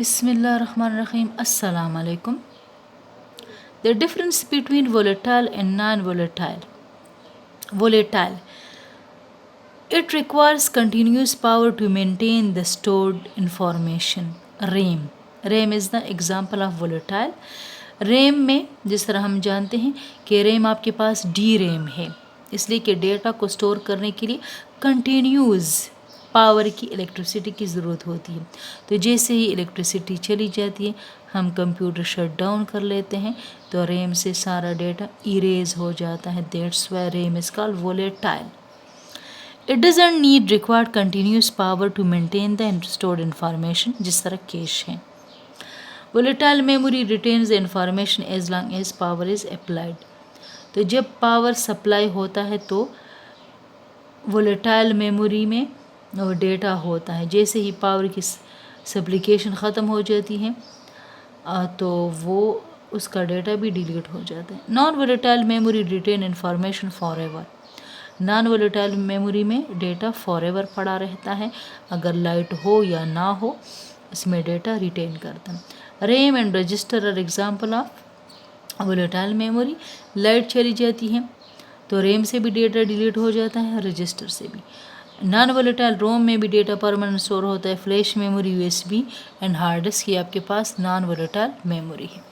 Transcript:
Bismillahirrahmanirrahim. Assalamu alaikum. The difference between volatile and non-volatile. Volatile. It requires continuous power to maintain the stored information. RAM. RAM is the example of volatile. RAM में जिस तरह हम जानते हैं कि RAM आपके पास D RAM है, इसलिए कि डेटा को स्टोर करने के लिए कंटिन्यूस पावर की इलेक्ट्रिसिटी की ज़रूरत होती है। तो जैसे ही इलेक्ट्रिसिटी चली जाती है हम कंप्यूटर शट डाउन कर लेते हैं तो रैम से सारा डेटा इरेज हो जाता है। That's why RAM is called volatile. It doesn't need required continuous power to maintain the stored information, जिस तरह कैश है। Volatile memory retains the information as long as power is applied. तो जब power supply होता है तो volatile memory में और डेटा होता है। जैसे ही पावर की सप्लिकेशन ख़त्म हो जाती है तो वो उसका डेटा भी डिलीट हो जाता है। Non volatile memory retain information forever. Non volatile memory में डेटा फॉर एवर पड़ा रहता है, अगर लाइट हो या ना हो इसमें डेटा रिटेन करता है। RAM and register are example of volatile memory. Light चली जाती है तो रैम से भी डेटा डिलीट हो जाता है, रजिस्टर से भी। नॉन वोलेटाइल रोम में भी डेटा परमानेंट स्टोर होता है। Flash memory, USB and hard disk, ये आपके पास नॉन वोलेटाइल मेमोरी है।